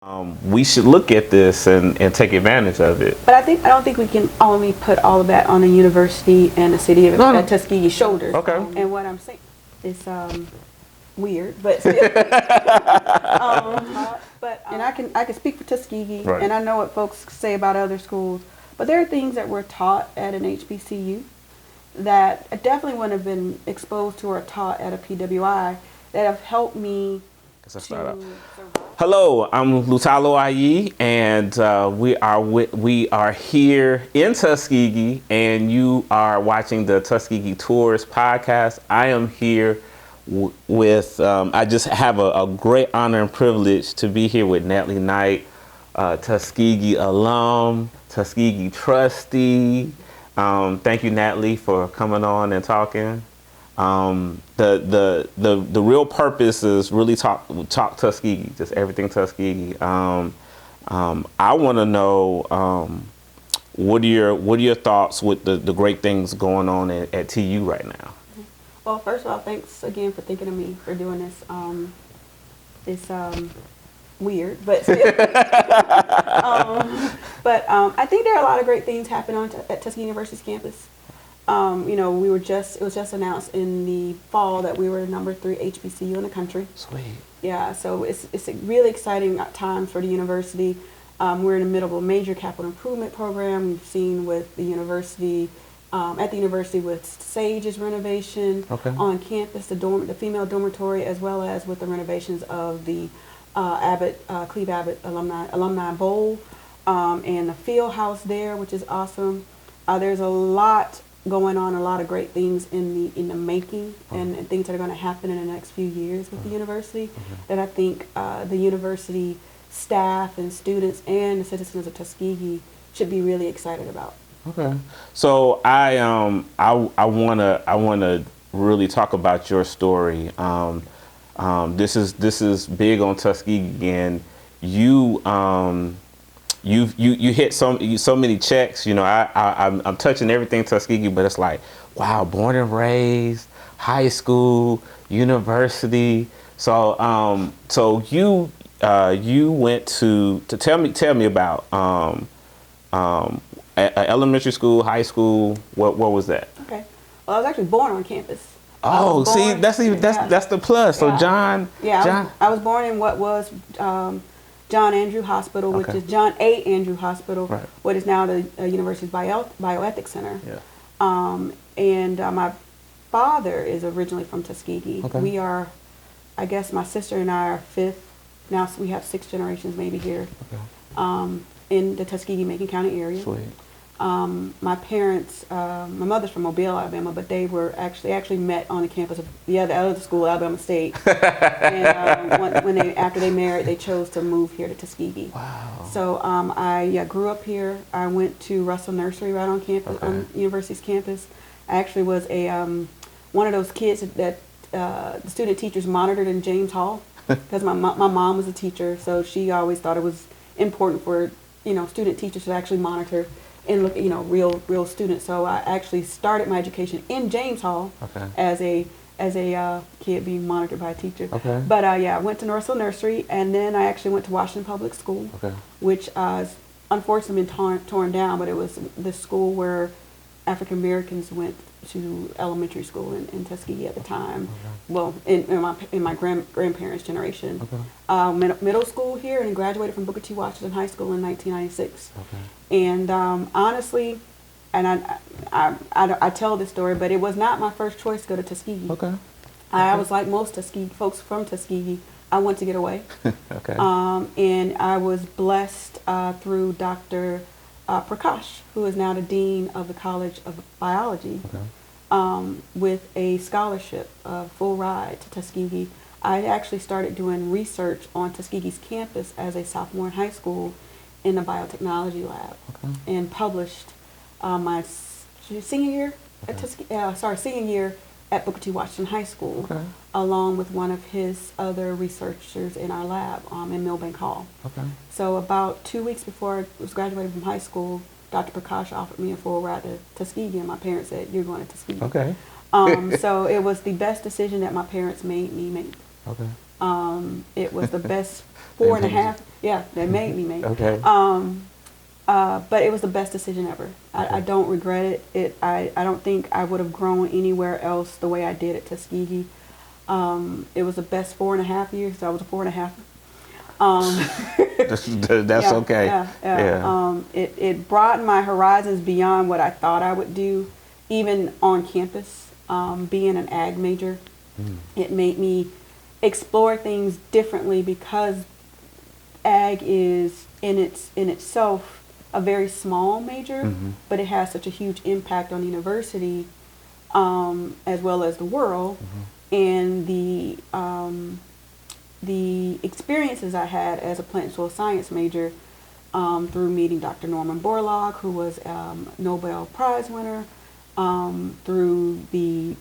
We should look at this and take advantage of it. But I don't think we can only put all of that on the university and the city of Tuskegee's shoulders. Okay. And what I'm saying is weird, but still. And I can speak for Tuskegee, Right. and I know what folks say about other schools, but there are things that were taught at an HBCU that I definitely wouldn't have been exposed to or taught at a PWI that have helped me to survive. Hello, I'm Lutalo Ayi, and we are here in Tuskegee, and you are watching the Tuskegee Tours podcast. I am here with, I just have a great honor and privilege to be here with Natalie Knight, Tuskegee alum, Tuskegee trustee. Thank you, Natalie, for coming on and talking. The real purpose is really talk Tuskegee, just everything Tuskegee. I want to know what are your thoughts with the great things going on at TU right now? Well, first of all, thanks again for thinking of me for doing this. It's weird, but still. I think there are a lot of great things happening at Tuskegee University's campus. You know, it was just announced in the fall that we were number 3 HBCU in the country. Sweet. Yeah, so it's a really exciting time for the university. We're in the middle of a major capital improvement program. We've seen with the university, at the university with Sage's renovation on campus, the female dormitory, as well as with the renovations of the Cleve Abbott Alumni Bowl, and the field house there, which is awesome. There's a lot going on, a lot of great things in the making, and things that are going to happen in the next few years with the university that I think the university staff and students and the citizens of Tuskegee should be really excited about. Okay, so I wanna really talk about your story. This is big on Tuskegee, and you hit so many checks. You know, I'm touching everything Tuskegee, but it's like, wow, born and raised, high school, university. So you went to tell me about elementary school, high school. What was that? Okay, well, I was actually born on campus. Oh, see, that's the plus. So John. I was born in what was John Andrew Hospital, which is John A. Andrew Hospital, what is now the university's bioethics center. Yeah. And my father is originally from Tuskegee. We are, I guess my sister and I are 5th. Now we have 6 generations maybe here in the Tuskegee-Macon County area. Sweet. My parents, my mother's from Mobile, Alabama, but they actually met on the campus of the other school, Alabama State. And after they married, they chose to move here to Tuskegee. Wow. So I grew up here. I went to Russell Nursery right on campus, on university's campus. I actually was one of those kids that the student teachers monitored in James Hall because my mom was a teacher, so she always thought it was important for student teachers to actually monitor and look at real students. So I actually started my education in James Hall as a kid being monitored by a teacher. But I went to Russell Nursery, and then I actually went to Washington Public School, which unfortunately been torn down. But it was the school where African Americans went to elementary school in Tuskegee at the time. Well, in my grandparents' generation. Middle school here, and graduated from Booker T. Washington High School in 1996. And honestly, and I tell this story, but it was not my first choice to go to Tuskegee. I was like most Tuskegee folks from Tuskegee. I wanted to get away. And I was blessed through Dr. Prakash, who is now the Dean of the College of Biology, with a scholarship, full ride to Tuskegee. I actually started doing research on Tuskegee's campus as a sophomore in high school in the biotechnology lab, and published my senior year at Booker T. Washington High School, along with one of his other researchers in our lab in Milbank Hall. So about 2 weeks before I was graduating from high school, Dr. Prakash offered me a full ride to Tuskegee, and my parents said, "You're going to Tuskegee." So it was the best decision that my parents made me make. It was the best 4.5 Yeah, they made me make. Okay. But it was the best decision ever. I don't regret it. I don't think I would have grown anywhere else the way I did at Tuskegee. It was the best 4.5 years. So I was a 4.5. That's yeah, okay. Yeah. It broadened my horizons beyond what I thought I would do, even on campus. Being an ag major, it made me explore things differently because ag is in itself a very small major, but it has such a huge impact on the university as well as the world. And the experiences I had as a plant soil science major through meeting Dr. Norman Borlaug, who was a Nobel Prize winner, through the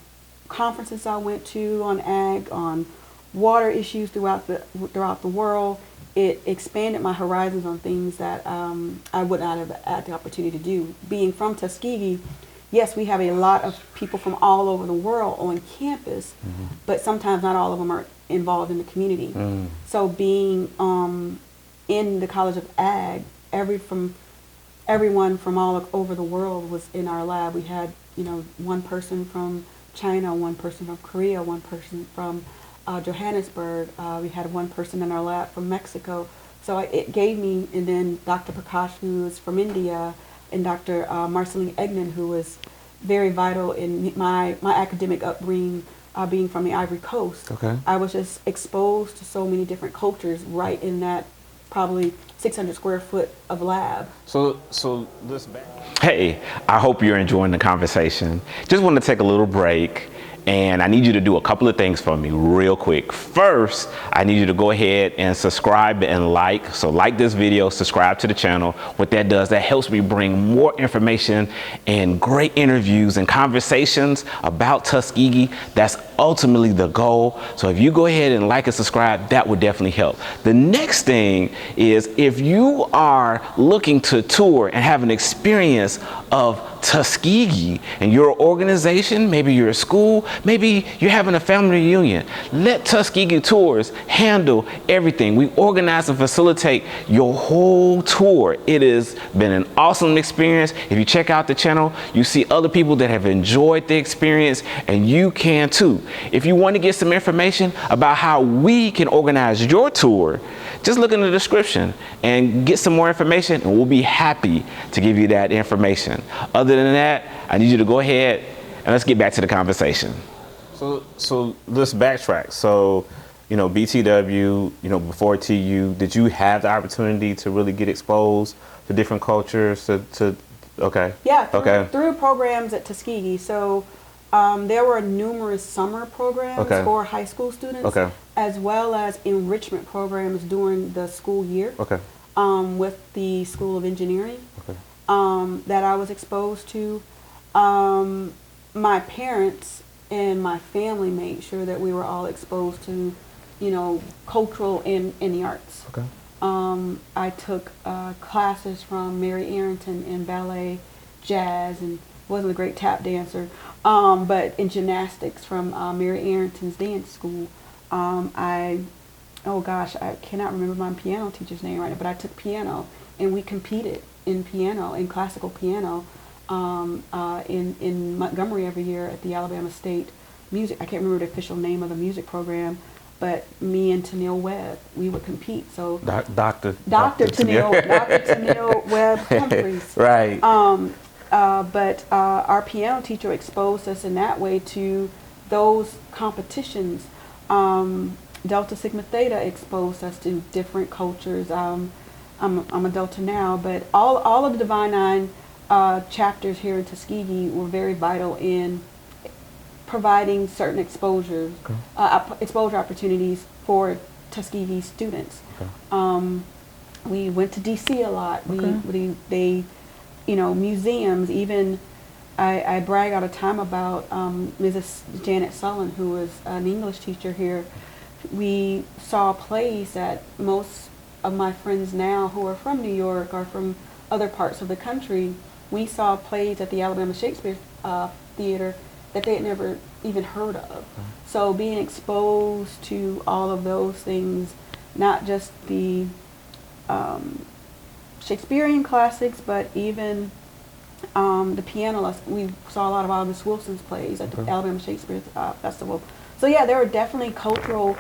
conferences I went to on ag, on water issues throughout the world, it expanded my horizons on things that I would not have had the opportunity to do. Being from Tuskegee, yes, we have a lot of people from all over the world on campus, but sometimes not all of them are involved in the community. So being in the College of Ag, everyone from all over the world was in our lab. We had, one person from China, one person from Korea, one person from Johannesburg. We had one person in our lab from Mexico. So it gave me, and then Dr. Prakash, who is from India, and Dr. Marceline Egnan, who was very vital in my academic upbringing, being from the Ivory Coast. Okay. I was just exposed to so many different cultures right in that probably 600 square foot of lab. So this back. Hey, I hope you're enjoying the conversation. Just want to take a little break. And I need you to do a couple of things for me real quick. First, I need you to go ahead and subscribe and like. So like this video, subscribe to the channel. What that does, that helps me bring more information and great interviews and conversations about Tuskegee. That's ultimately the goal. So if you go ahead and like and subscribe, that would definitely help. The next thing is, if you are looking to tour and have an experience of Tuskegee and your organization, maybe your school, maybe you're having a family reunion, let Tuskegee Tours handle everything. We organize and facilitate your whole tour. It has been an awesome experience. If you check out the channel, you see other people that have enjoyed the experience, and you can too. If you want to get some information about how we can organize your tour, just look in the description and get some more information, and we'll be happy to give you that information. Other than that, I need you to go ahead and let's get back to the conversation. So let's backtrack. So, BTW, before TU, did you have the opportunity to really get exposed to different cultures? Okay. Yeah, through programs at Tuskegee. So there were numerous summer programs for high school students, as well as enrichment programs during the school year with the School of Engineering that I was exposed to. My parents and my family made sure that we were all exposed to, cultural and the arts. I took classes from Mary Arrington in ballet, jazz, and wasn't a great tap dancer, but in gymnastics from Mary Arrington's dance school. I cannot remember my piano teacher's name right now, but I took piano, and we competed in piano, in classical piano, in Montgomery every year at the Alabama State Music. I can't remember the official name of the music program, but me and Tennille Webb, we would compete. So Dr. Tennille Webb Humphreys. Right. But our piano teacher exposed us in that way to those competitions. Delta Sigma Theta exposed us to different cultures. I'm a Delta now, but all of the Divine Nine chapters here in Tuskegee were very vital in providing certain exposure opportunities for Tuskegee students. We went to DC a lot. They museums. Even I brag all the time about Mrs. Janet Sullen, who was an English teacher here. We saw plays that most of my friends now who are from New York or from other parts of the country, we saw plays at the Alabama Shakespeare Theater that they had never even heard of. So being exposed to all of those things, not just the Shakespearean classics, but even the piano lesson. We saw a lot of August Wilson's plays at the Alabama Shakespeare Festival. So yeah, there were definitely cultural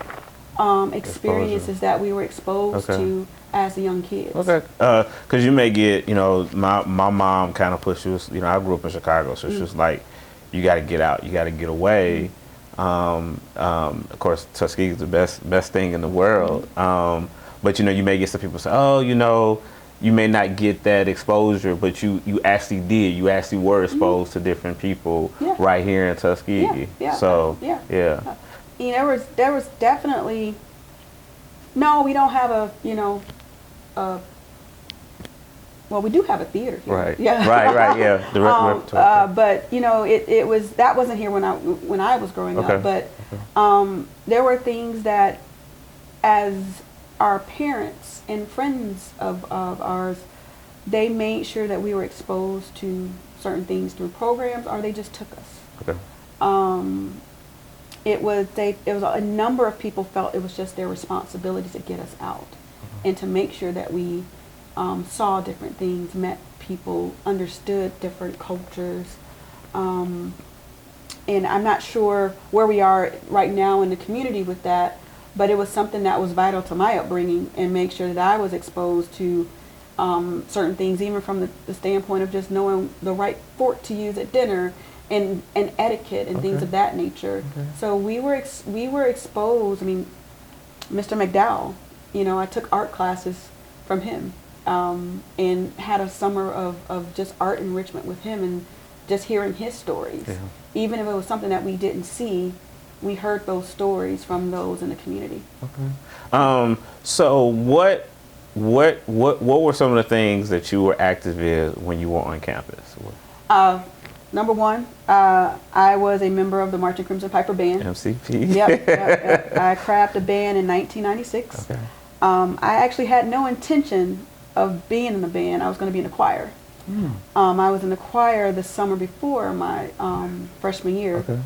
experiences that we were exposed to as young kids. Okay. Because you may get, my mom kind of pushed us, I grew up in Chicago, so she was like, you got to get out, you got to get away. Of course, Tuskegee is the best thing in the world. But, you may get some people say, oh, you may not get that exposure, but you actually did. You actually were exposed to different people right here in Tuskegee. So, yeah. There was definitely, no, we don't have well, we do have a theater here. Right. Yeah. Right. Yeah. The repertoire. But that wasn't here when I was growing up. But there were things that, as our parents and friends of ours, they made sure that we were exposed to certain things through programs, or they just took us. Okay. It was a number of people felt it was just their responsibility to get us out and to make sure that we saw different things, met people, understood different cultures. And I'm not sure where we are right now in the community with that, but it was something that was vital to my upbringing, and make sure that I was exposed to certain things, even from the standpoint of just knowing the right fork to use at dinner, and etiquette and things of that nature. So we were exposed. I mean, Mr. McDowell, I took art classes from him, and had a summer of just art enrichment with him, and just hearing his stories. Yeah. Even if it was something that we didn't see, we heard those stories from those in the community. Okay. So what were some of the things that you were active in when you were on campus? Number one, I was a member of the Marching Crimson Piper Band. MCP. Yep. I crafted a band in 1996. Okay. I actually had no intention of being in the band. I was going to be in the choir. I was in the choir the summer before my freshman year. Okay.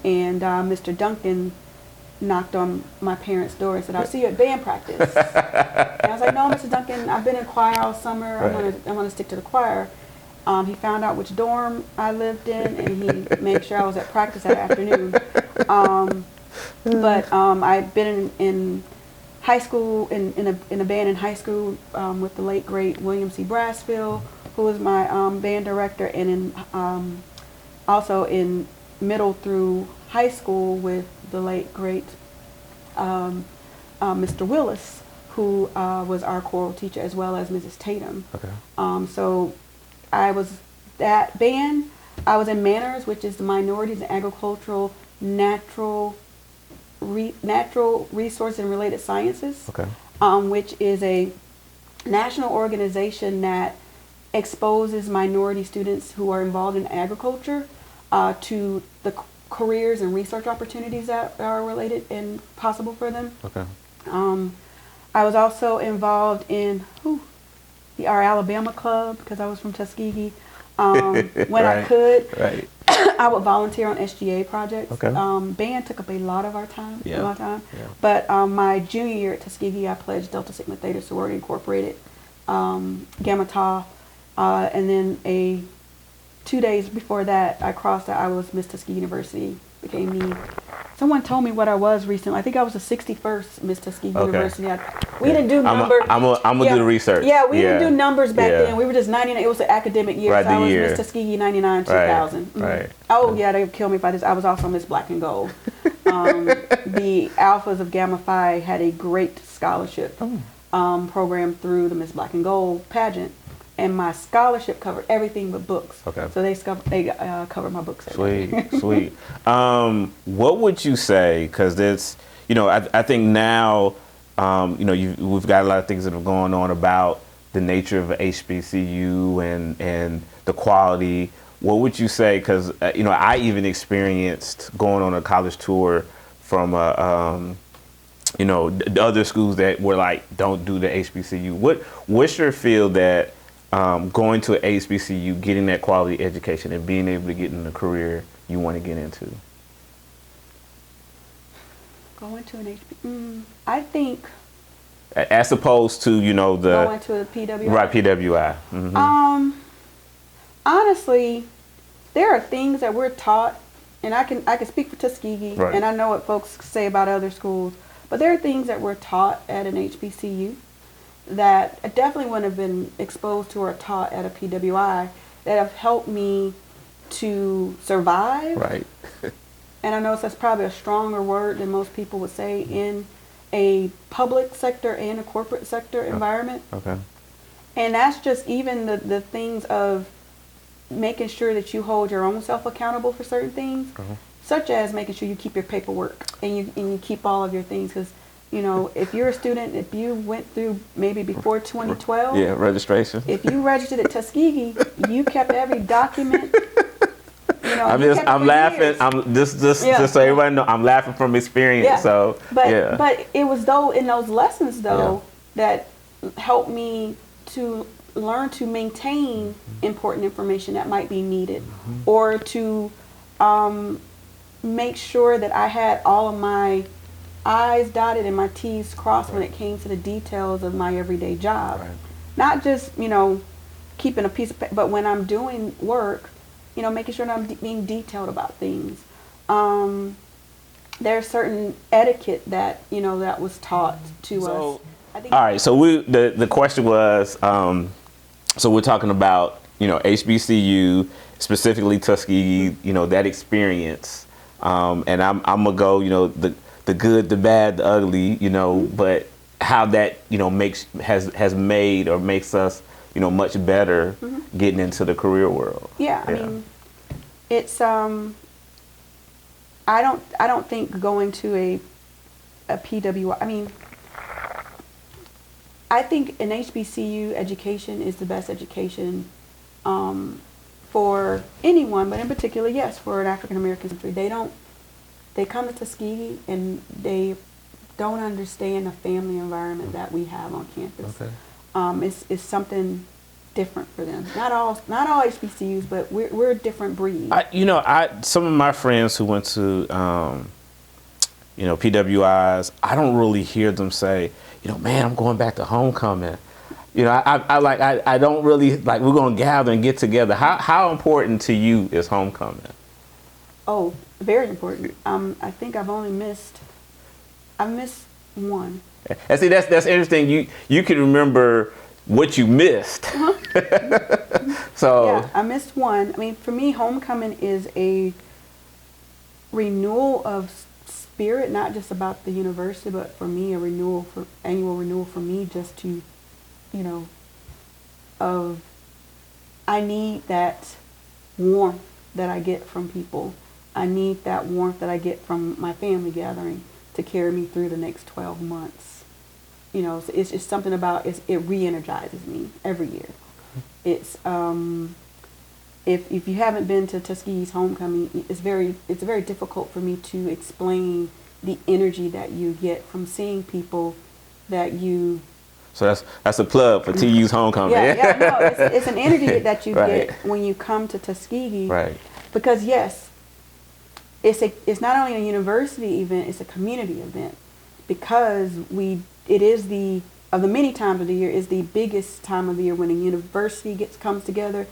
And Mr. Duncan knocked on my parents' door and said, "I'll see you at band practice." And I was like, "No, Mr. Duncan, I've been in choir all summer. Right. I'm gonna stick to the choir." He found out which dorm I lived in, and he made sure I was at practice that afternoon. But I've been in high school, in a band in high school with the late great William C. Brassfield, who was my band director, and also in middle through high school with the late great Mr. Willis, who was our choral teacher, as well as Mrs. Tatum. Okay. So I was that band. I was in Manners, which is the Minorities in Agricultural, Natural Resource and Related Sciences, which is a national organization that exposes minority students who are involved in agriculture to the careers and research opportunities that are related and possible for them. Okay. I was also involved in our Alabama club, because I was from Tuskegee. When I could, I would volunteer on SGA projects. Okay. Band took up a lot of our time. Yeah. But my junior year at Tuskegee, I pledged Delta Sigma Theta Sorority Incorporated, Gamma Tau, and then 2 days before that, I crossed out. I was Miss Tuskegee University. Became me. Someone told me what I was recently. I think I was the 61st Miss Tuskegee University. We didn't do numbers. I'm gonna do the research. Yeah, we didn't do numbers back then. We were just 99. It was an academic year. Right, so I was year. Miss Tuskegee 99, 2000. Right. Oh yeah, they would kill me if I just. I was also Miss Black and Gold. The Alphas of Gamma Phi had a great scholarship program through the Miss Black and Gold pageant. And my scholarship covered everything but books. Okay. So they covered my books. Sweet. What would you say? Because it's, I think now, we've got a lot of things that are going on about the nature of HBCU and the quality. What would you say? Because I even experienced going on a college tour from the other schools that were like, don't do the HBCU. What's your feel that going to an HBCU, getting that quality education, and being able to get in the career you want to get into? Going to an HBCU, I think as opposed to, you know, going to a PWI. Right, PWI. Mm-hmm. Honestly, there are things that we're taught, and I can speak for Tuskegee, Right. and I know what folks say about other schools, but there are things that we're taught at an HBCU that I definitely wouldn't have been exposed to or taught at a PWI that have helped me to survive. Right. And I know that's probably a stronger word than most people would say in a public sector and a corporate sector environment. Okay. And that's just even the things of making sure that you hold your own self accountable for certain things, such as making sure you keep your paperwork and you keep all of your things. Because, you know, if you're a student, if you went through maybe before 2012, Yeah, registration. if you registered at Tuskegee, you kept every document. You know, I'm laughing. Years. Just so everybody know, I'm laughing from experience. Yeah. So, but it was in those lessons that helped me to learn to maintain important information that might be needed, or to make sure that I had all of my I's dotted and my T's crossed when it came to the details of my everyday job. Right. Not just, you know, keeping a piece of paper, but when I'm doing work, you know, making sure that I'm being detailed about things. There's certain etiquette that, you know, that was taught to us. I think all right, so the question was, so we're talking about, you know, HBCU, specifically Tuskegee, you know, that experience. And I'm gonna go, you know, the good, the bad, the ugly, you know, but how that, you know, has made or makes us, you know, much better getting into the career world. Yeah, I mean, it's I don't think going to a PWI. I mean, I think an HBCU education is the best education for anyone, but in particular, yes, for an African American country. They come to Tuskegee and they don't understand the family environment that we have on campus. Okay. It's something different for them. Not all HBCUs, but we're a different breed. Some of my friends who went to, you know, PWIs, I don't really hear them say, you know, man, I'm going back to homecoming. You know, I don't really, like, we're going to gather and get together. How important to you is homecoming? Oh, very important. I think I've missed one. And see, that's interesting. You can remember what you missed. So yeah, I missed one. I mean, for me, homecoming is a renewal of spirit, not just about the university, but for me, annual renewal for me, just to, you know, I need that warmth that I get from people. I need that warmth that I get from my family gathering to carry me through the next 12 months. You know, so it's just something about it re-energizes me every year. It's if you haven't been to Tuskegee's homecoming, it's very difficult for me to explain the energy that you get from seeing people that you. So that's a plug for TU's homecoming. No, it's an energy that you Right. get when you come to Tuskegee. Right. Because yes, it's not only a university event, it's a community event, because it is of the many times of the year, is the biggest time of the year when a university comes together,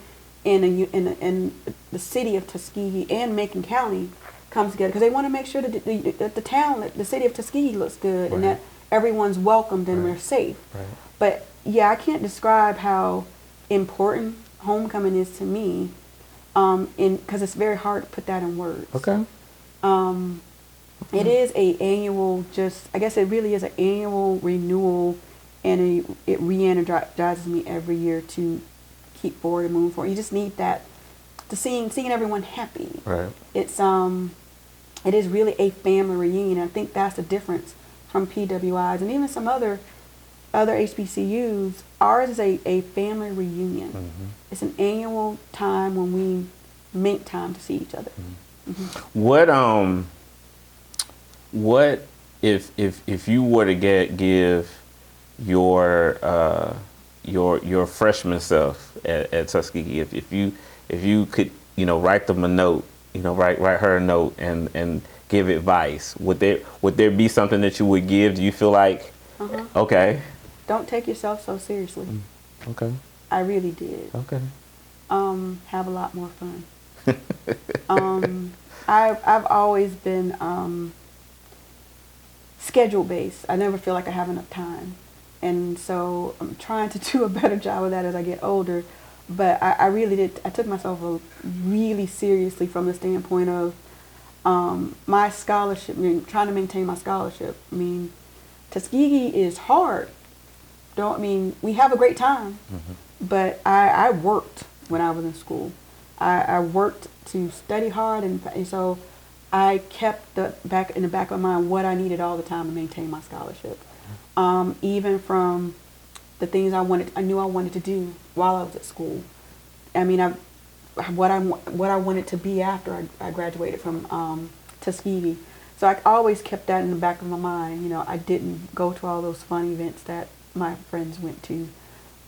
and the city of Tuskegee and Macon County comes together, because they want to make sure that the city of Tuskegee looks good, Right. and that everyone's welcomed and we're safe. Right. But yeah, I can't describe how important homecoming is to me, because it's very hard to put that in words. Okay. It is I guess it really is an annual renewal, and it re-energizes me every year to keep forward and move forward. You just need that, to seeing everyone happy. Right. It is really a family reunion. I think that's the difference from PWIs and even some other HBCUs. Ours is a family reunion. Mm-hmm. It's an annual time when we make time to see each other. Mm-hmm. Mm-hmm. What if you were to give your freshman self at Tuskegee, if you could, you know, write them a note, you know, write her a note and give advice, would there be something that you would give? Do you feel like, okay, don't take yourself so seriously. Okay. I really did. Okay. Have a lot more fun. I've always been schedule based. I never feel like I have enough time, and so I'm trying to do a better job of that as I get older. But I really did. I took myself really seriously from the standpoint of my scholarship. I mean, trying to maintain my scholarship. I mean, Tuskegee is hard. We have a great time, but I worked when I was in school. I worked to study hard, and so I kept in the back of my mind what I needed all the time to maintain my scholarship. Even from the things I knew I wanted to do while I was at school. I mean, what I wanted to be after I graduated from Tuskegee. So I always kept that in the back of my mind. You know, I didn't go to all those fun events that my friends went to,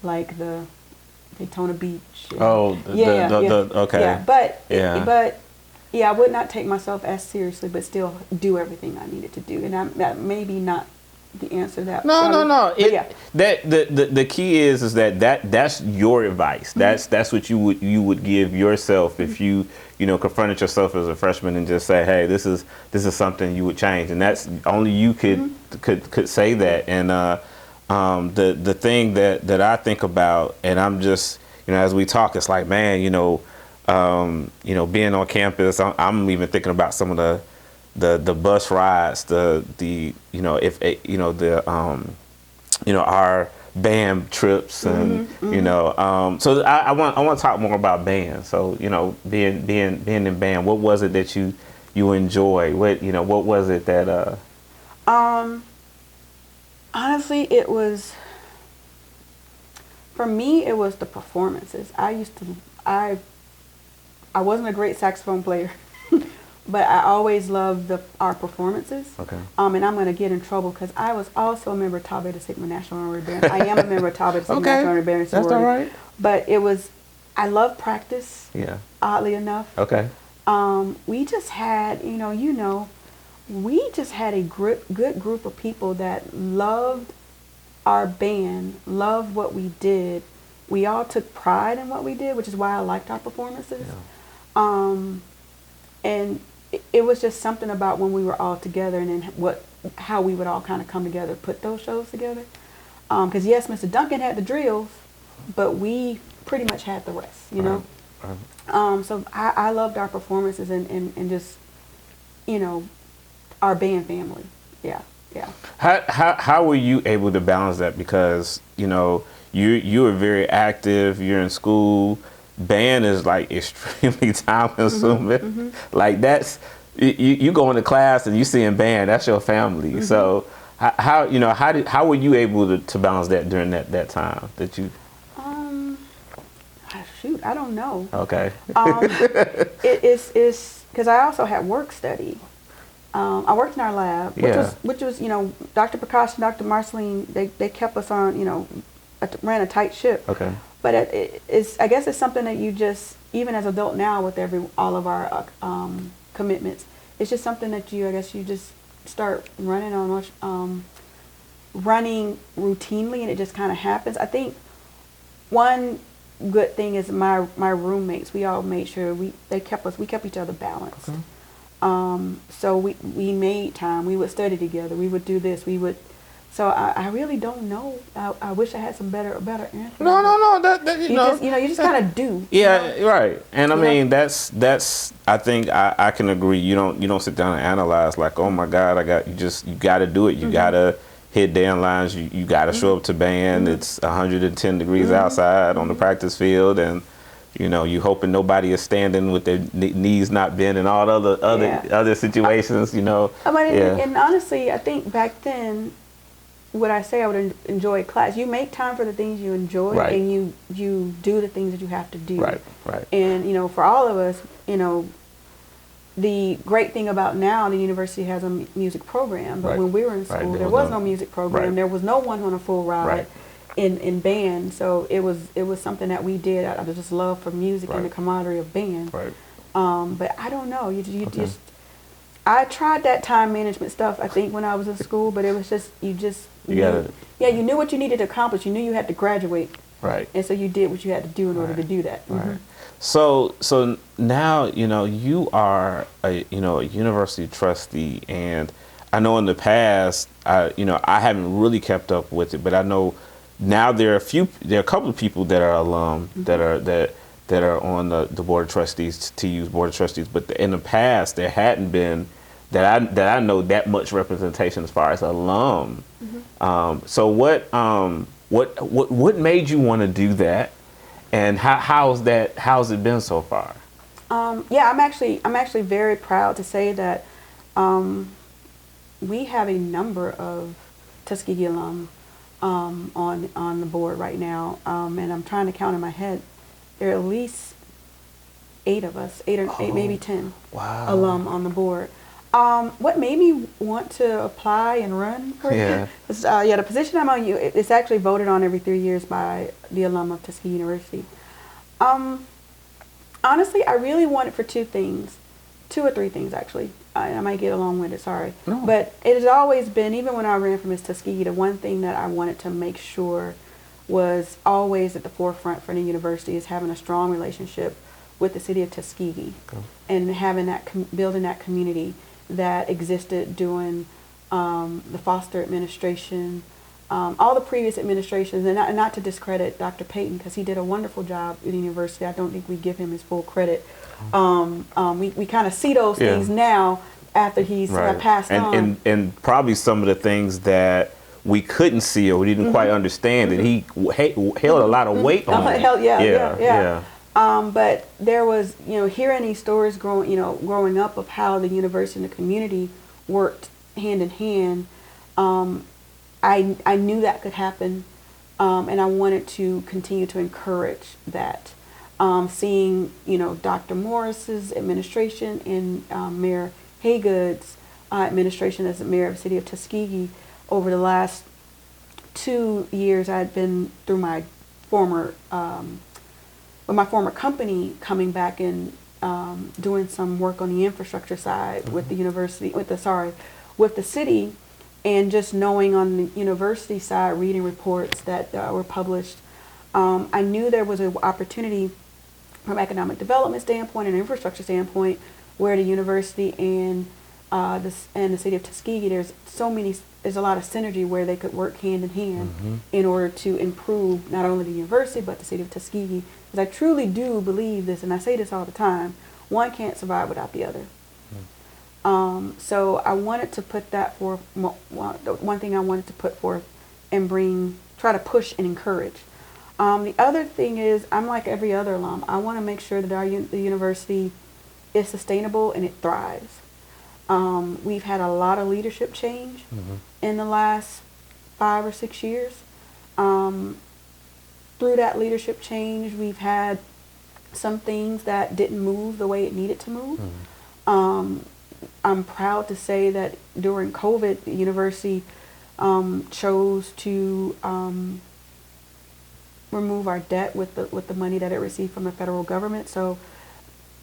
like the Daytona Beach. Oh, okay. Yeah, but I would not take myself as seriously, but still do everything I needed to do. And that maybe not the answer to that. No. The key is that's your advice. That's what you would give yourself if you confronted yourself as a freshman and just say, hey, this is something you would change, and that's only you could say that. And the thing that I think about, and I'm just as we talk, it's like, man, being on campus, I'm even thinking about some of the bus rides, our band trips, and so I want to talk more about band. So being in band, what was it that you enjoy? What was it that honestly, it was, for me, it was the performances. I wasn't a great saxophone player, but I always loved our performances. Okay. And I'm going to get in trouble because I was also a member of Tau Beta Sigma National Honorary Band. I am a member of Tau Beta Sigma National Honorary Band. That's all right. But I love practice. Yeah. Oddly enough. Okay. We just had, we just had a good group of people that loved our band, loved what we did. We all took pride in what we did, which is why I liked our performances. Yeah. And it was just something about when we were all together, and then how we would all kind of come together, put those shows together. Because yes, Mr. Duncan had the drills, but we pretty much had the rest, Right. So I loved our performances and just, our band family. Yeah. How were you able to balance that? Because you were very active. You're in school. Band is like extremely time consuming. Like that's you go into class and you see in band, that's your family. So how were you able to balance that during that time that you? Shoot, I don't know. Okay. It's because I also had work study. I worked in our lab, which was Dr. Prakash and Dr. Marceline. They kept us on, ran a tight ship. Okay. But I guess it's something that you just, even as an adult now with all of our commitments, it's just something that you just start running on, running routinely, and it just kind of happens. I think one good thing is my roommates. We all made sure we kept each other balanced. Okay. So we made time. We would study together. We would do this. So I really don't know. I wish I had some better answer. No. You just kind of do. Yeah, right. And I mean that's. I think I can agree. You don't sit down and analyze like, oh my God, you got to do it. You got to hit deadlines. You got to show up to band. It's 110 degrees outside on the practice field, and you hoping nobody is standing with their knees not bent and all other situations. And honestly, I think back then, would I say I would enjoy class? You make time for the things you enjoy, right, and you do the things that you have to do. Right. And for all of us, the great thing about now, the university has a music program, but when we were in school, there was no music program. Right. There was no one on a full ride in band. So it was something that we did out of just love for music and the camaraderie of band. Right. But I don't know. You I tried that time management stuff, I think, when I was in school, but it was just, You knew what you needed to accomplish. You knew you had to graduate. Right. And so you did what you had to do in order to do that. Right. So now, you are a university trustee, and I know in the past, I haven't really kept up with it, but I know now there are a couple of people that are alum that are on the board of trustees, TU's board of trustees, but in the past there hadn't been that I know that much representation as far as alum. So what made you want to do that, and how's it been so far? I'm actually very proud to say that we have a number of Tuskegee alum on the board right now, and I'm trying to count in my head. There are at least 8 of us, eight, maybe 10 alum on the board. What made me want to apply and run for it? The position I'm on, it's actually voted on every 3 years by the alum of Tuskegee University. Honestly, I really want it for 2 or 3 things actually. I might get long-winded, sorry. No. But it has always been, even when I ran for Miss Tuskegee, the one thing that I wanted to make sure was always at the forefront for the university is having a strong relationship with the city of Tuskegee, and having building that community that existed during the Foster administration, all the previous administrations, and not to discredit Dr. Payton, because he did a wonderful job at the university. I don't think we give him his full credit. We kind of see those things now after he's passed on. And probably some of the things that we couldn't see or we didn't quite understand, that he held a lot of weight on. But there was, hearing these stories growing up of how the university and the community worked hand in hand. I knew that could happen, and I wanted to continue to encourage that. Seeing, Dr. Morris's administration and Mayor Haygood's administration as the mayor of the city of Tuskegee over the last 2 years, I had been through my former company, coming back and doing some work on the infrastructure side with the university, with the city, and just knowing on the university side, reading reports that were published, I knew there was an opportunity from economic development standpoint and infrastructure standpoint, where the university and the city of Tuskegee, there's a lot of synergy where they could work hand in hand in order to improve not only the university but the city of Tuskegee. Because I truly do believe this, and I say this all the time: one can't survive without the other. So I wanted to put that forth. One thing I wanted to put forth and try to push and encourage. The other thing is, I'm like every other alum. I want to make sure that the university is sustainable and it thrives. We've had a lot of leadership change in the last 5 or 6 years. Through that leadership change, we've had some things that didn't move the way it needed to move. I'm proud to say that during COVID, the university chose to remove our debt with the money that it received from the federal government. So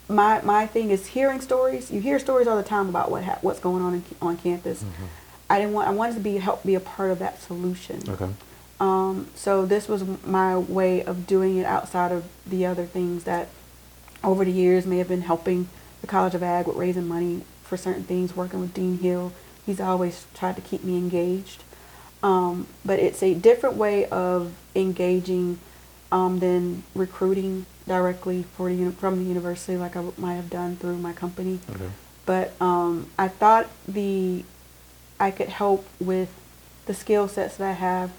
my thing is hearing stories. You hear stories all the time about what's going on campus. I wanted to help be a part of that solution. So this was my way of doing it outside of the other things that over the years may have been helping the College of Ag with raising money for certain things, working with Dean Hill. He's always tried to keep me engaged. But it's a different way of engaging than recruiting directly from the university like I might have done through my company. But I thought I could help with the skill sets that I have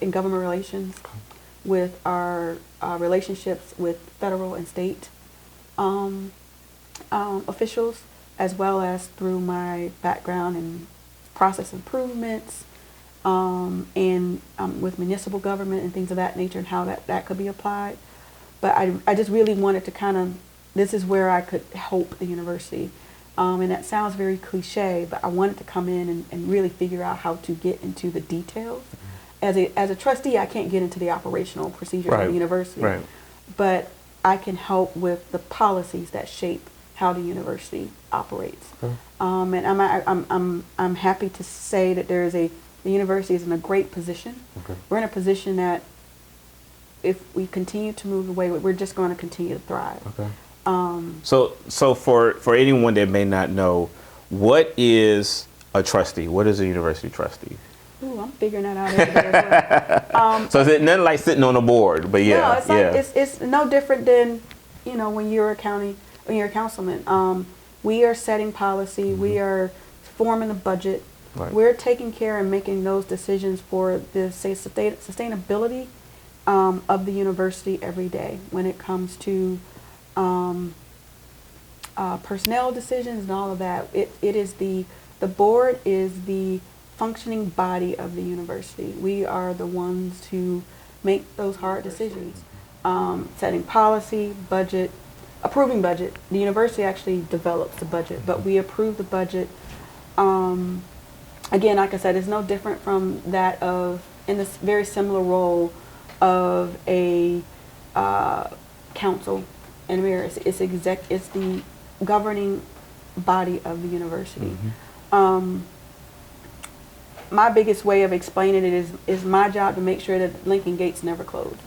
in government relations, with our relationships with federal and state officials, as well as through my background in process improvements and with municipal government and things of that nature, and how that could be applied. But I just really wanted to this is where I could help the university. And that sounds very cliche, but I wanted to come in and really figure out how to get into the details. As a trustee, I can't get into the operational procedure of the university, but I can help with the policies that shape how the university operates. And I'm happy to say that there is a The university is in a great position. Okay. We're in a position that if we continue to move away, we're just going to continue to thrive. Okay. So for anyone that may not know, what is a trustee? What is a university trustee? Ooh, I'm figuring that out every day as well. So is it nothing like sitting on a board? But yeah, no, it's like it's no different than when you're when you're a councilman. We are setting policy. Mm-hmm. We are forming the budget. Right. We're taking care and making those decisions for the sustainability of the university every day when it comes to personnel decisions and all of that. It is the board is the functioning body of the university. We are the ones who make those hard decisions, setting policy, budget, approving budget. The university actually develops the budget, but we approve the budget. Again, like I said, it's no different from that of, in this very similar role of a council and mayor. It's the governing body of the university. Mm-hmm. My biggest way of explaining it is my job to make sure that Lincoln Gates never close.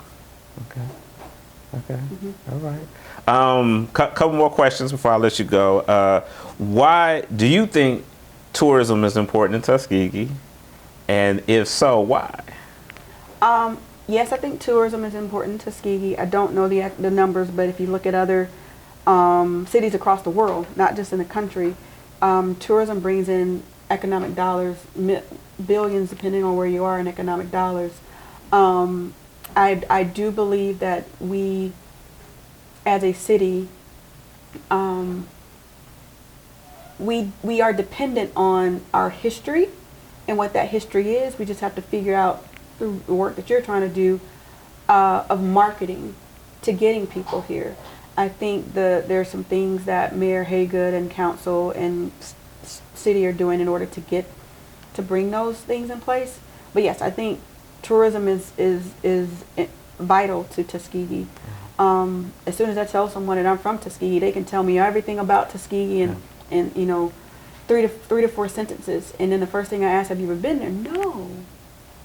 Okay. Mm-hmm. All right. Couple more questions before I let you go. Why do you think tourism is important in Tuskegee? And if so, why? Yes, I think tourism is important in Tuskegee. I don't know the numbers, but if you look at other cities across the world, not just in the country, tourism brings in economic dollars, billions depending on where you are in economic dollars. I do believe that we, as a city, we are dependent on our history and what that history is. We just have to figure out through the work that you're trying to do of marketing to getting people here. I think there are some things that Mayor Haygood and council and city are doing in order to bring those things in place. But yes, I think tourism is vital to Tuskegee. As soon as I tell someone that I'm from Tuskegee, they can tell me everything about Tuskegee and 3 to 4 sentences. And then the first thing I ask, have you ever been there? No.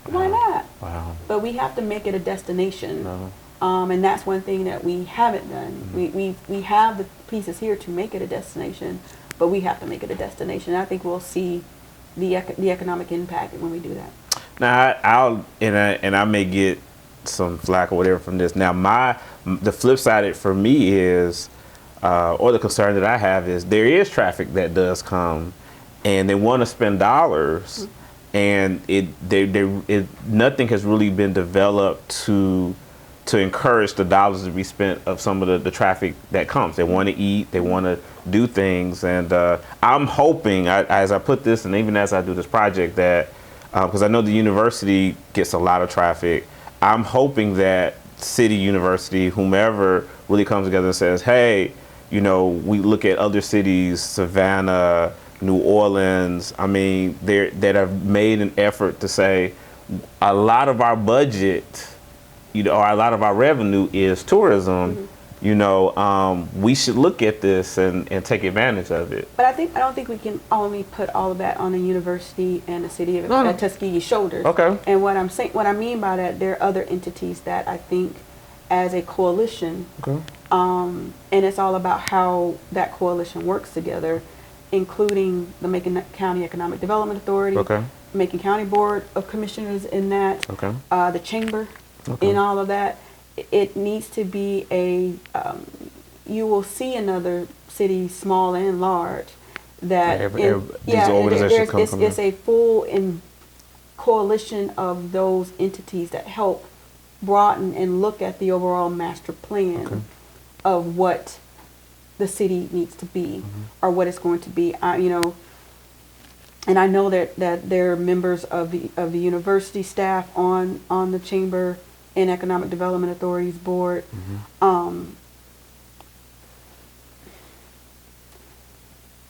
Why not? Wow. But we have to make it a destination. No. And that's one thing that we haven't done. Mm-hmm. We have the pieces here to make it a destination, but we have to make it a destination. I think we'll see the economic impact when we do that. Now I may get some flack or whatever from this. Now the flip side for me is, or the concern that I have is there is traffic that does come, and they want to spend dollars, mm-hmm. and nothing has really been developed to encourage the dollars to be spent of some of the traffic that comes. They want to eat, they want to do things, and I'm hoping, as I put this, and even as I do this project, that because I know the university gets a lot of traffic, I'm hoping that city, university, whomever really comes together and says, hey, we look at other cities, Savannah, New Orleans, that have made an effort to say a lot of our budget, or a lot of our revenue is tourism. Mm-hmm. We should look at this and take advantage of it. But I don't think we can only put all of that on the university and the city of Tuskegee's shoulders. Okay. And what I mean by that, there are other entities that I think, as a coalition, okay. And it's all about how that coalition works together, including the Macon County Economic Development Authority, okay. Macon County Board of Commissioners in that, okay. The chamber. Okay. In all of that, it needs to be you will see in other cities, small and large, that it's a full coalition of those entities that help broaden and look at the overall master plan, okay. of what the city needs to be, mm-hmm. or what it's going to be. And I know that there are members of the university staff on the chamber and Economic Development Authority's board. Mm-hmm.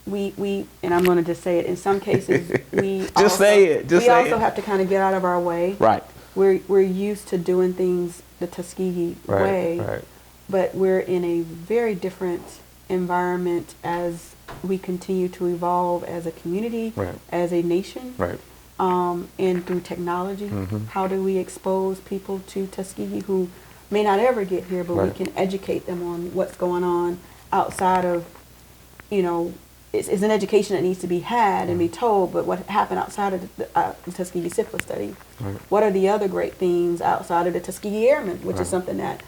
We and I'm going to just say it. In some cases, we also have to kind of get out of our way. Right. We're used to doing things the Tuskegee way, right. But we're in a very different environment as we continue to evolve as a community, right. as a nation. Right. and through technology. How do we expose people to Tuskegee who may not ever get here, but we can educate them on what's going on outside of, it's an education that needs to be had and be told, but what happened outside of the Tuskegee syphilis study? What are the other great things outside of the Tuskegee Airmen, which is something that,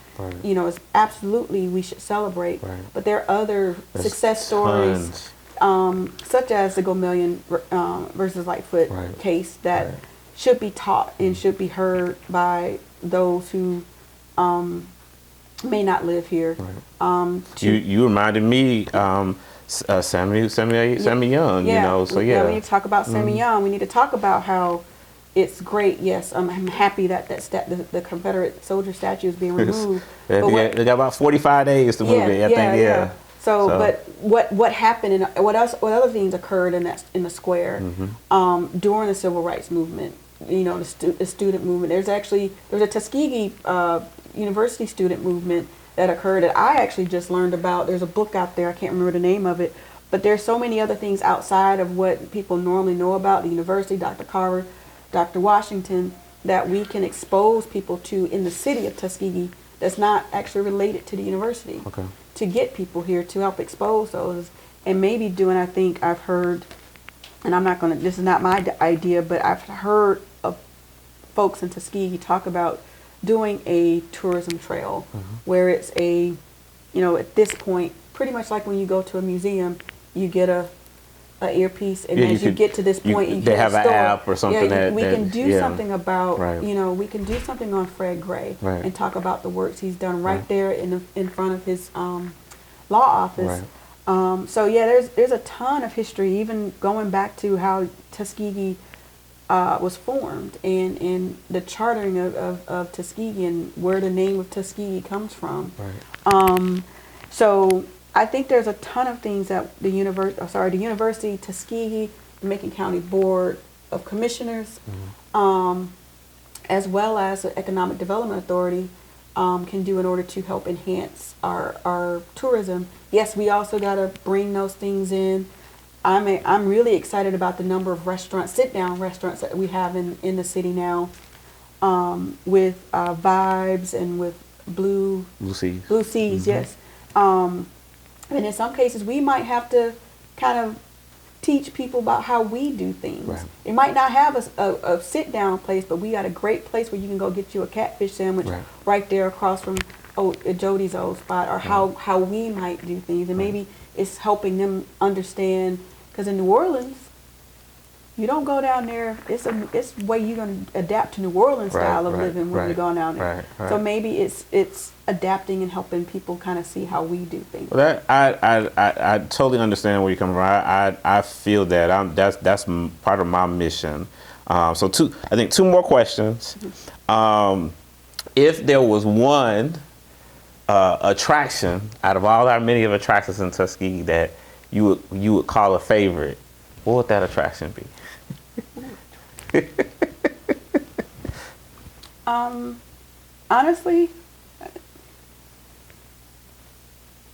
is absolutely we should celebrate. But there are other success stories, such as the Gomillion versus Lightfoot case that should be taught and should be heard by those who may not live here. You reminded me, Sammy Young, when you talk about Sammy Young, we need to talk about how it's great. Yes, I'm happy that the Confederate soldier statue is being removed. They got about 45 days to move it. I think. So, but what happened and what other things occurred in the square during the civil rights movement? The student movement. There's a Tuskegee University student movement that occurred that I actually just learned about. There's a book out there, I can't remember the name of it, but there's so many other things outside of what people normally know about the university, Dr. Carver, Dr. Washington, that we can expose people to in the city of Tuskegee that's not actually related to the university. To get people here to help expose those, and maybe doing, I think I've heard, and I'm not going to, this is not my idea, but I've heard of folks in Tuskegee talk about doing a tourism trail where it's at this point, pretty much like when you go to a museum, you get a earpiece, and as you get to this point, you they have an app or something we can do something about, we can do something on Fred Gray and talk about the works he's done there in front of his law office. There's a ton of history, even going back to how Tuskegee was formed and the chartering of Tuskegee and where the name of Tuskegee comes from. So I think there's a ton of things that the University, Tuskegee, the Macon County Board of Commissioners, as well as the Economic Development Authority can do in order to help enhance our tourism. Yes, we also got to bring those things in. I'm really excited about the number of restaurants, sit-down restaurants that we have in the city now, with Vibes and with Blue Seas, yes. And in some cases, we might have to kind of teach people about how we do things. It might not have a sit-down place, but we got a great place where you can go get you a catfish sandwich right there across from Jody's old spot, or how we might do things. And maybe it's helping them understand, because in New Orleans, you don't go down there. It's the way you're going to adapt to New Orleans style of living when you're going down there. So maybe it's adapting and helping people kind of see how we do things. Well, I totally understand where you're coming from. I feel that that's part of my mission. So I think two more questions. If there was one attraction out of all our many of attractions in Tuskegee that you would call a favorite, what would that attraction be? Honestly,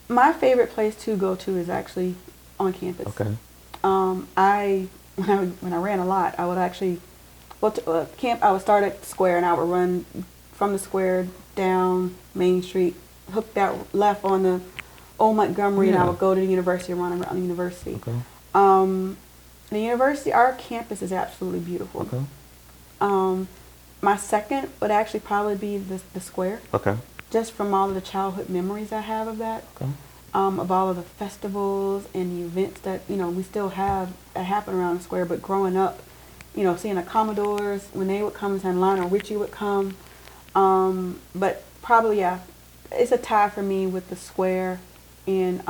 my favorite place to go to is actually on campus. Okay. When I ran a lot, I would actually camp. I would start at the square, and I would run from the square down Main Street, hooked out left on the Old Montgomery, and I would go to the university and run around the university. Okay. The university, our campus is absolutely beautiful. Okay. My second would actually probably be the square. Okay. Just from all of the childhood memories I have of that. Okay. Of all of the festivals and the events that, we still have that happen around the square. But growing up, seeing the Commodores, when they would come, and Lionel Richie would come. But probably, it's a tie for me with the square and,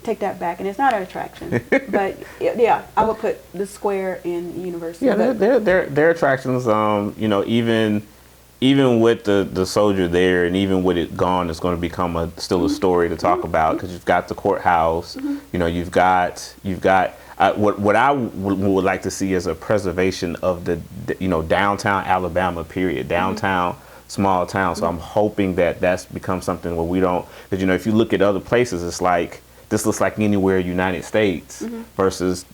take that back, and it's not an attraction, but I would put the square in the university. Yeah, they're attractions. Even with the soldier there, and even with it gone, it's going to become still a story to talk about, because you've got the courthouse. You've got what I would like to see is a preservation of the downtown Alabama period, downtown. Small town. So I'm hoping that's become something where we don't, because if you look at other places, it's like this looks like anywhere United States versus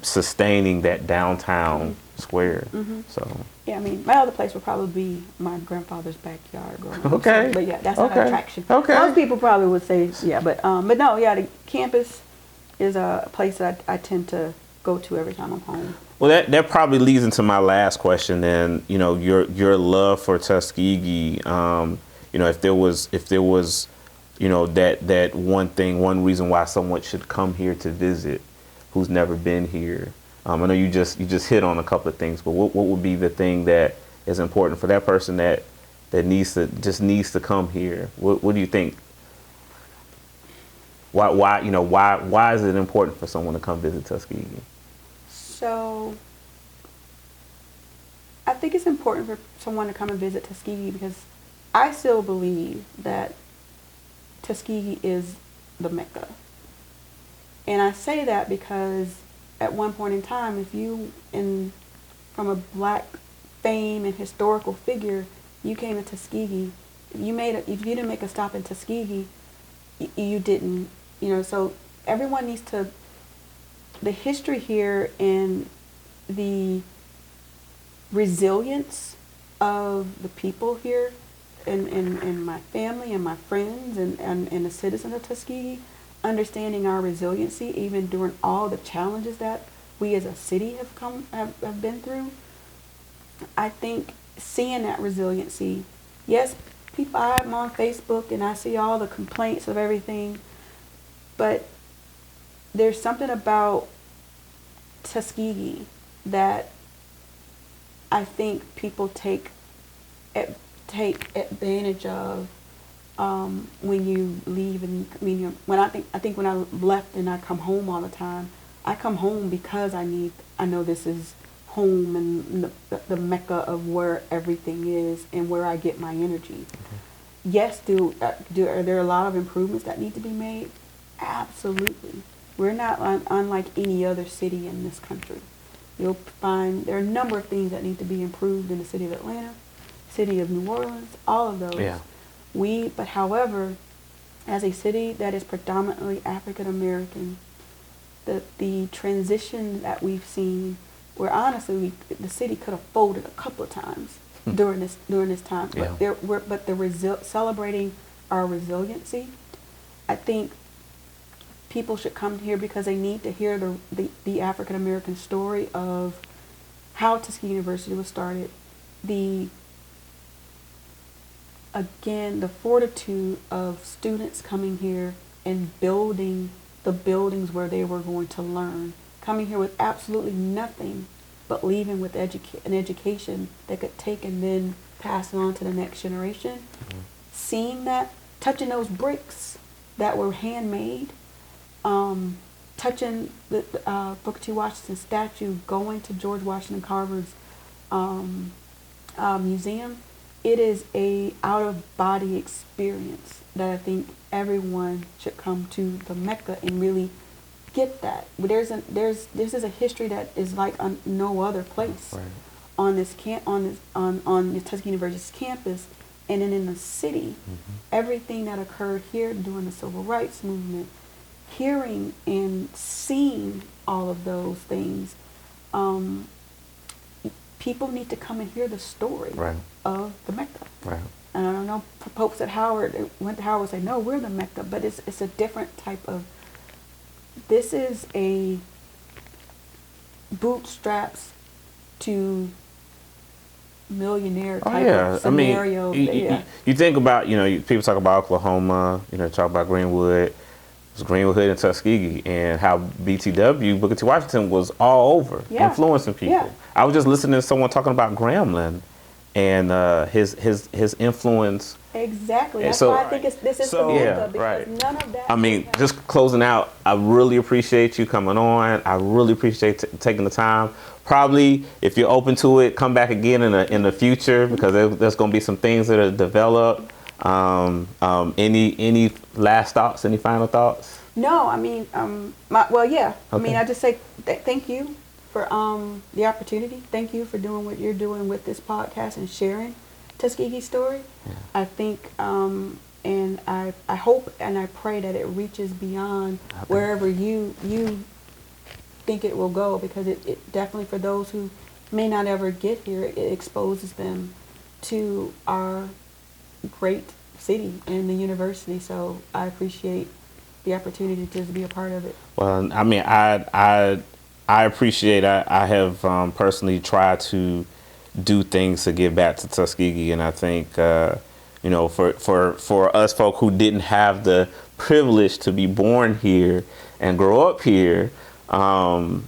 sustaining that downtown square. So yeah, I mean, my other place would probably be my grandfather's backyard growing up. Okay. So, but yeah, that's not an attraction. Okay. Most people probably would say, yeah, but no, yeah, the campus is a place that I tend to go to every time I'm home. Well, that probably leads into my last question. Then, your love for Tuskegee. If there was, that one reason why someone should come here to visit, who's never been here. I know you just hit on a couple of things, but what would be the thing that is important for that person that needs to come here? What do you think? Why is it important for someone to come visit Tuskegee? So I think it's important for someone to come and visit Tuskegee because I still believe that Tuskegee is the Mecca. And I say that because at one point in time, if you, from a black fame and historical figure, you came to Tuskegee, if you didn't make a stop in Tuskegee, you didn't, so everyone needs to, the history here and the resilience of the people here and my family and my friends and the citizens of Tuskegee, understanding our resiliency even during all the challenges that we as a city have been through. I think seeing that resiliency, yes, I'm on Facebook and I see all the complaints of everything, but there's something about Tuskegee that I think people take advantage of when you leave. And when I think when I left and I come home all the time, I come home because I know this is home and the Mecca of where everything is and where I get my energy. Yes, are there a lot of improvements that need to be made? Absolutely. We're not unlike any other city in this country. You'll find there are a number of things that need to be improved in the city of Atlanta, city of New Orleans, all of those. Yeah. But however, as a city that is predominantly African American, the transition that we've seen, where honestly the city could have folded a couple of times during this time, Yeah. but celebrating our resiliency, I think people should come here because they need to hear the African American story of how Tuskegee University was started, the fortitude of students coming here and building the buildings where they were going to learn, coming here with absolutely nothing, but leaving with an education that could take and then pass it on to the next generation. Mm-hmm. Seeing that, touching those bricks that were handmade, touching the Booker T. Washington statue, going to George Washington Carver's museum. It is a out-of-body experience that I think everyone should come to the Mecca and really get that. This is a history that is like on no other place. Right. On the Tuskegee University's campus, and then in the city. Mm-hmm. Everything that occurred here during the Civil Rights Movement, hearing and seeing all of those things, people need to come and hear the story of the Mecca. Right. And I don't know, folks at Howard, went to Howard would say, no, we're the Mecca, but it's a different type of, this is a bootstraps to millionaire type of scenario. You think about, people talk about Oklahoma, talk about Greenwood. It's Greenwood and Tuskegee, and how BTW, Booker T. Washington, was all over, influencing people. Yeah. I was just listening to someone talking about Grambling and his influence. Exactly. That's why I think this is the Mecca, because none of that. Just closing out, I really appreciate you coming on. I really appreciate taking the time. Probably, if you're open to it, come back again in the future, because there's going to be some things that are developed. Any last thoughts? Any final thoughts? No, Okay. I just say thank you for the opportunity. Thank you for doing what you're doing with this podcast and sharing Tuskegee's story. Yeah. I think, and I hope and I pray that it reaches beyond wherever you think it will go, because it definitely, for those who may not ever get here, it exposes them to our great city and the university. So I appreciate the opportunity to be a part of it. Well, I mean, I appreciate. I have personally tried to do things to give back to Tuskegee, and I think you know, for us folk who didn't have the privilege to be born here and grow up here, I've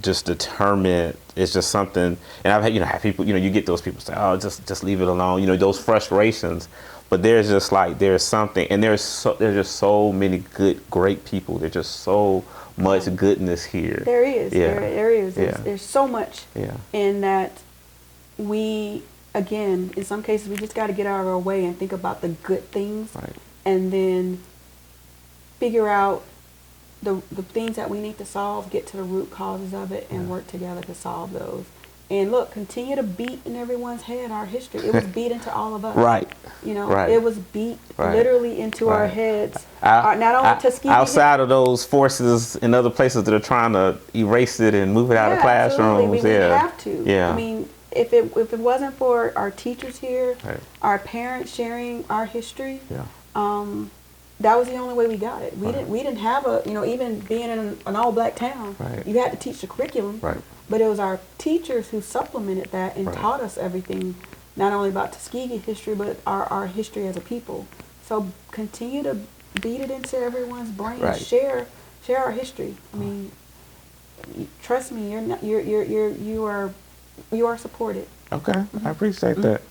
just determined, it's just something, and I've had, have people, you get those people say, oh, just leave it alone, those frustrations. But there's just like, there's something, and there's just so many great people. There's just so much goodness here. There is. Yeah. There is. Yeah. There's so much in that. We, again, in some cases, we just got to get out of our way and think about the good things, right, and then figure out the things that we need to solve, get to the root causes of it, and work together to solve those. And look, continue to beat in everyone's head our history. It was beat into all of us. Right. Right. It was beat literally into our heads. Not only Tuskegee. Outside of those forces in other places that are trying to erase it and move it out of classrooms. We have to. Yeah. I mean, if it wasn't for our teachers here, our parents sharing our history, that was the only way we got it. We didn't have even being in an all-black town, you had to teach the curriculum. Right. But it was our teachers who supplemented that and taught us everything, not only about Tuskegee history, but our history as a people. So continue to beat it into everyone's brain. Share our history. I mean, trust me, you are supported. Okay, I appreciate that.